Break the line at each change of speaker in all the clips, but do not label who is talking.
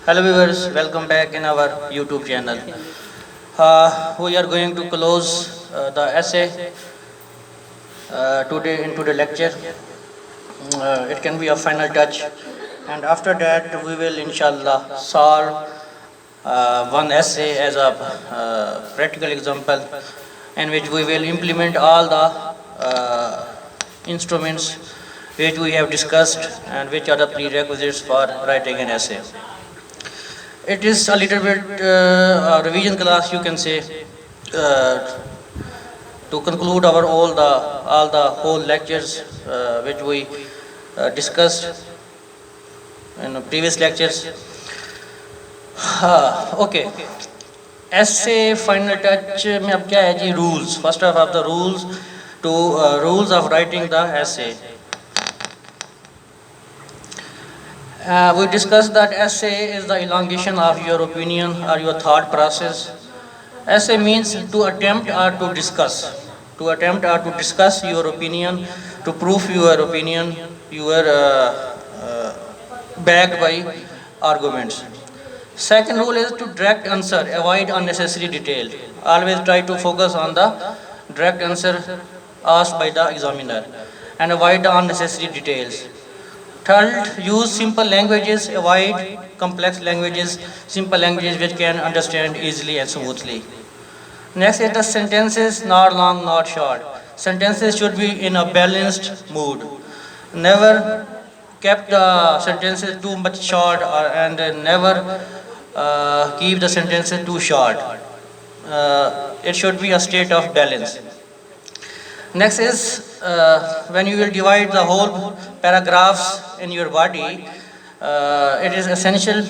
Hello viewers, welcome back in our YouTube channel. We are going to close the essay today into the lecture. It can be a final touch, and after that we will inshallah solve one essay as a practical example in which we will implement all the instruments which we have discussed and which are the prerequisites for writing an essay. It is a little bit a revision class, you can say, to conclude our all the whole lectures which we discussed in the previous lectures. Okay. Essay final touch में अब क्या है जी rules. First of all, the rules to rules of writing the essay. We discussed that essay is the elongation of your opinion or your thought process. Essay means to attempt or to discuss. To attempt or to discuss your opinion, to prove your opinion, your backed by arguments. Second rule is to direct answer, avoid unnecessary detail. Always try to focus on the direct answer asked by the examiner and avoid the unnecessary details. Third, use simple languages, avoid complex languages, simple languages which can understand easily and smoothly. Next is the sentences, not long, not short. Sentences should be in a balanced mood. Never kept the sentences too much short and never keep the sentences too short. It should be a state of balance. Next is when you will divide the whole paragraphs in your body, it is essential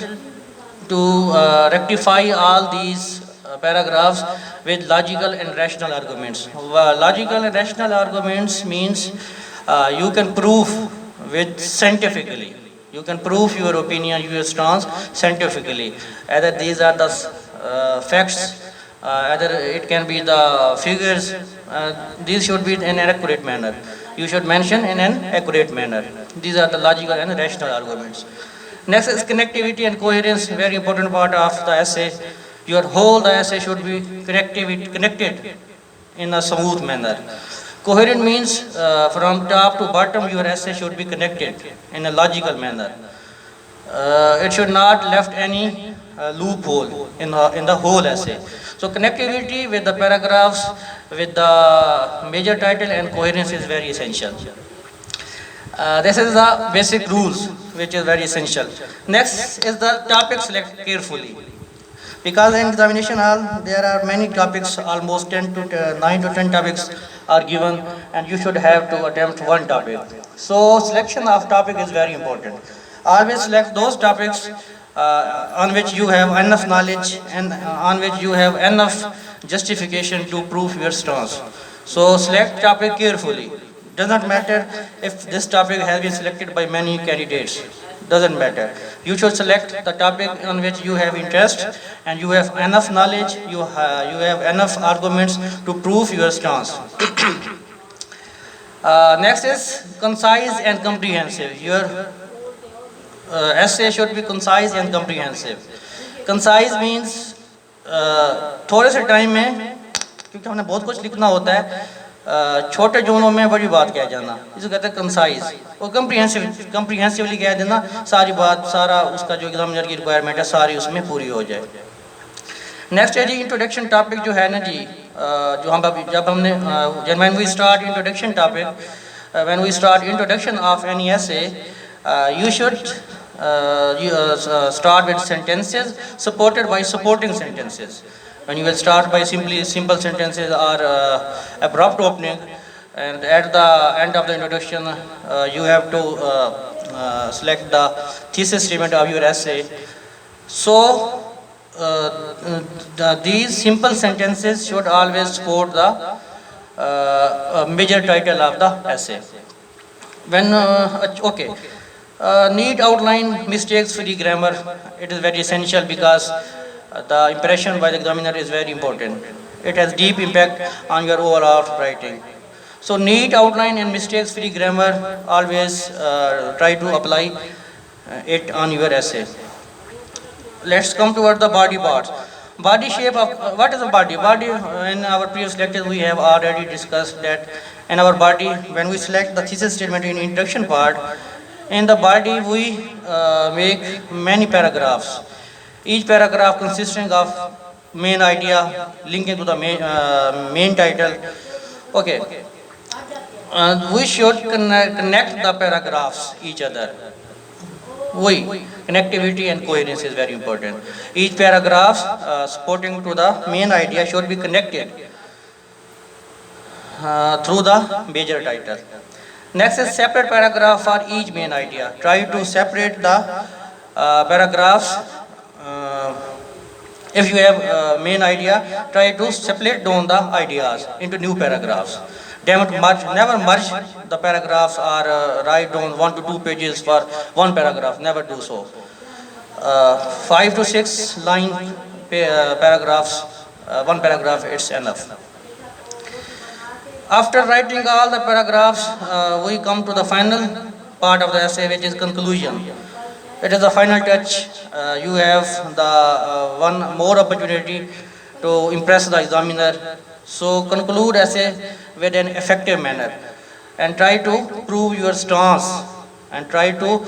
to rectify all these paragraphs with logical and rational arguments. Logical and rational arguments means you can prove with scientifically. You can prove your opinion, your stance scientifically. Either these are the facts, either it can be the figures. These should be in an accurate manner. You should mention in an accurate manner. These are the logical and rational arguments. Next is connectivity and coherence, very important part of the essay. Your whole the essay should be connected in a smooth manner. Coherent means from top to bottom your essay should be connected in a logical manner. It should not left any loophole in the whole essay. So connectivity with the paragraphs, with the major title and coherence is very essential. This is the basic rules which is very essential. Next is the topic select carefully. Because in examination hall there are many topics, almost 10 to 9 to 10 topics are given and you should have to attempt one topic. So selection of topic is very important. Always select those topics on which you have enough knowledge and on which you have enough justification to prove your stance. So select topic carefully. Does not matter if this topic has been selected by many candidates. Doesn't matter. You should select the topic on which you have interest and you have enough knowledge, you have enough arguments to prove your stance. Next is concise and comprehensive. Your essay should be concise and comprehensive. Concise means थोड़े से time में, क्योंकि हमने बहुत कुछ लिखना होता है, छोटे जोनों में बड़ी बात कह जाना, इसे कहते हैं कंसाइज. और कंप्रीहेंसिवली कह देना, सारी बात, सारा उसका जो एग्जामिनर की रिक्वायरमेंट है सारी उसमें पूरी हो जाए. नेक्स्ट है जी इंट्रोडक्शन टॉपिक जो है ना जी, जो हम जब हमने when we start introduction topic, when we start introduction of any essay, you should start with sentences supported by supporting sentences. When you will start by simple sentences or abrupt opening, and at the end of the introduction you have to select the thesis statement of your essay. So these simple sentences should always support the major title of the essay. When okay, neat outline, mistakes free grammar, it is very essential because the impression by the examiner is very important. It has deep impact on your overall writing. So neat outline and mistakes free grammar, always try to apply it on your essay. Let's come toward the body parts. Body shape of what is the body? Body in our previous lectures we have already discussed that in our body when we select the thesis statement in introduction part, in the body we make many paragraphs. Each paragraph consisting of main idea linking to the main title. Okay, we should connect the paragraphs each other. We connectivity and coherence is very important. Each paragraph supporting to the main idea should be connected through the major title. Next is separate paragraph for each main idea. Try to separate the paragraphs. Uh, if you have main idea, try to separate down the ideas into new paragraphs. Don't merge, never merge the paragraphs or write down 1 to 2 pages for one paragraph. Never do so. 5 to 6 line paragraphs, one paragraph it's enough. After writing all the paragraphs, we come to the final part of the essay, which is conclusion. It is the final touch. You have the one more opportunity to impress the examiner. So conclude essay with an effective manner and try to prove your stance and try to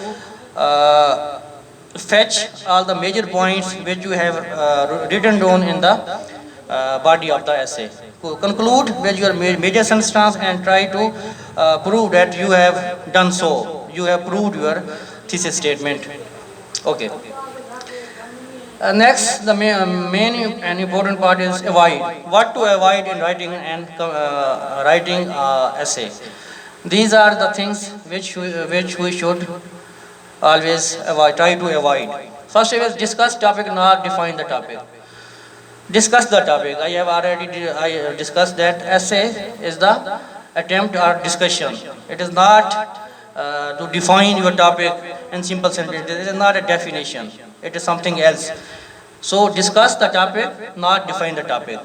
fetch all the major points which you have written down in the body of the essay. Conclude with your major substance and try to prove that you have done so. You have proved your thesis statement. Okay. Next, the main and important part is avoid. What to avoid in writing and writing essay. These are the things which we should always avoid, try to avoid. First is discuss topic, not define the topic. Discuss the topic. I have already discussed that essay is the attempt or discussion. It is not to define your topic in simple sentences. It is not a definition. It is something else. So discuss the topic, not define the topic.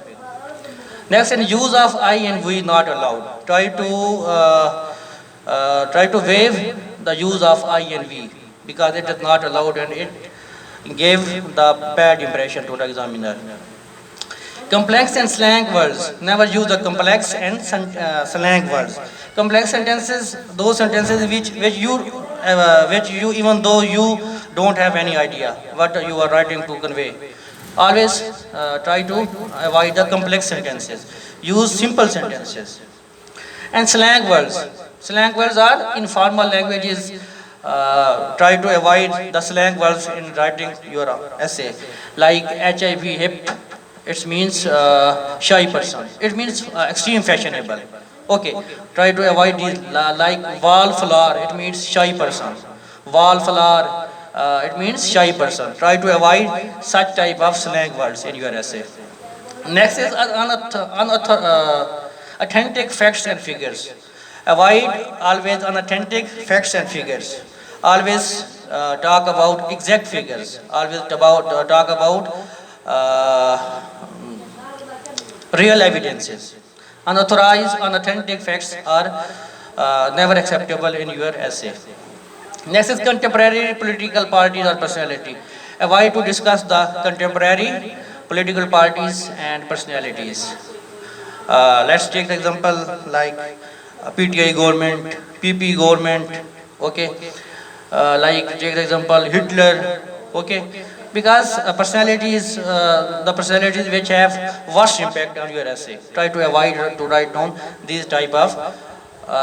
Next, in use of I and we not allowed. Try to waive the use of I and we because it is not allowed and it gave the bad impression to the examiner. Complex and slang words. Never use the complex and slang words. Complex sentences, those sentences which you even though you don't have any idea what you are writing to convey. Always try to avoid the complex sentences. Use simple sentences. And slang words. Slang words are informal languages. Try to avoid the slang words in writing your essay. Like HIV, hip, it means shy person. It means extreme fashionable. Okay, try to avoid these like wallflower. It means shy person. Wallflower. It means shy person. Try to avoid such type of slang words in your essay. Next is authentic facts and figures. Avoid always unauthentic facts and figures. Always talk about exact figures. Always talk about real evidences. Unauthorized, unauthentic facts are never acceptable in your essay. Next is contemporary political parties or personality. Avoid to discuss the contemporary political parties and personalities. Let's take the example like PTI government, PP government, okay. Like take the example Hitler, okay. Because the personalities which have vast impact on your essay. Try to avoid to write down these type of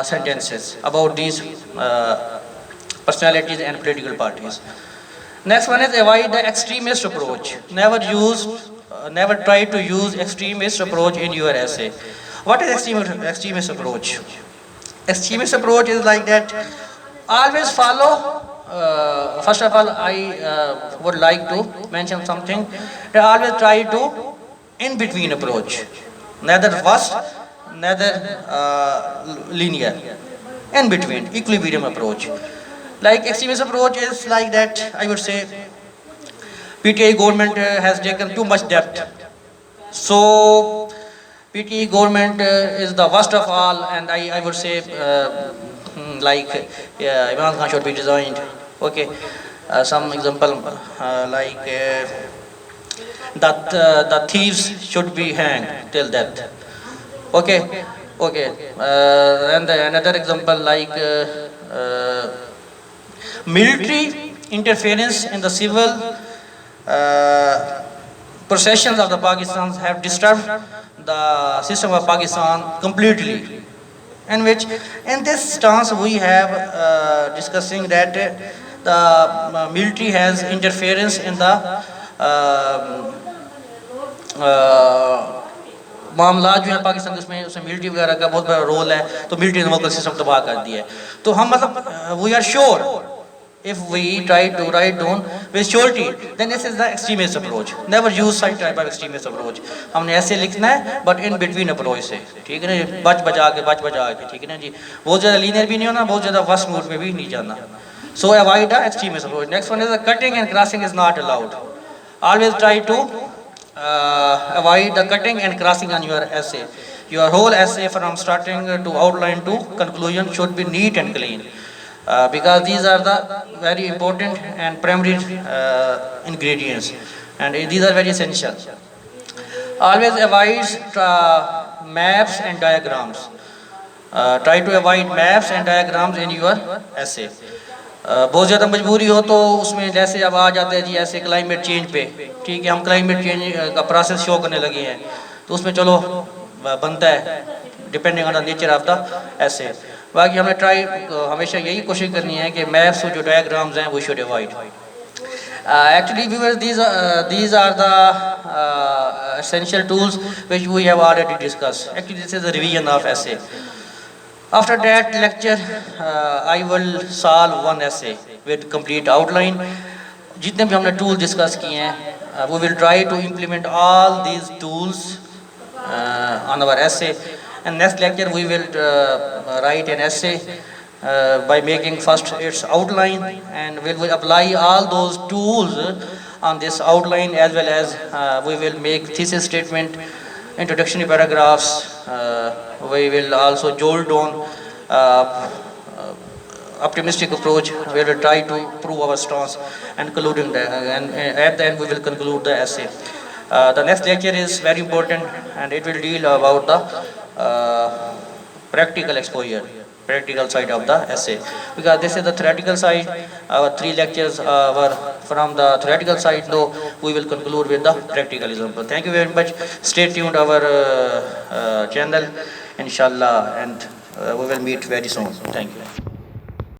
sentences about these personalities and political parties. Next one is avoid the extremist approach. Never try to use extremist approach in your essay. What is extremist approach? Extremist approach is like that. Always follow. First of all, I would like to mention something. They always try to in between approach, neither vast, neither linear. In between, equilibrium approach. Like extremist approach is like that. I would say PTI government has taken too much debt. So PTI government is the worst of all, and I would say like Imran Khan should be resigned. Okay, Some example like that the thieves should be hanged till death. Okay, okay. And another example like military interference in the civil processions of the Pakistan have disturbed the system of Pakistan completely. In which, in this stance, we have discussing that the military has interference in the मामला जो है पाकिस्तान के उसमें उसमें military वगैरह का बहुत बड़ा रोल है तो मिलिट्री डेमोक्रेसी सिस्टम तबाह कर दिया है तो हम मतलब we are sure if we try to write down with surety then this is the extremist approach never use such type of extremist approach हमने ऐसे लिखना है but in between approach से ठीक है ना जी बच बचा के ठीक है ना जी बहुत ज़्यादा लीनियर भी नहीं होना बहुत ज़्यादा वर्स्ट मूड में भी नहीं जाना so avoid the extremist approach next one is the cutting and crossing is not allowed always try to avoid the cutting and crossing on your essay your whole essay from starting to outline to conclusion should be neat and clean because these are the very important and primary ingredients and these are very essential. Always avoid maps and diagrams. Try to avoid maps and diagrams in your essay. बहुत ज़्यादा मजबूरी हो तो उसमें जैसे अब आ जाते हैं जी ऐसे क्लाइमेट चेंज पे ठीक है हम क्लाइमेट चेंज का प्रोसेस शो करने लगे हैं तो उसमें चलो बनता है depending on the nature of the ऐसे बाकी हमें ट्राई हमेशा यही कोशिश करनी है कि मैप्स जो डायग्राम्स हैं वो should avoid actually viewers these are the essential tools which we have already discussed actually this is a revision of essay after that lecture I will solve one essay with complete outline जितने भी हमने tool discuss किए हैं we will try to implement all these tools on our essay and next lecture we will write an essay by making first its outline and we will apply all those tools on this outline as well as we will make thesis statement introductory paragraphs we will also jolt on optimistic approach we will try to prove our stance and concluding and at the end we will conclude the essay the next lecture is very important and it will deal about the practical exposure practical side of the essay because this is the theoretical side our 3 lectures were from the theoretical side though we will conclude with the practical example thank you very much stay tuned our channel inshallah and we will meet very soon thank you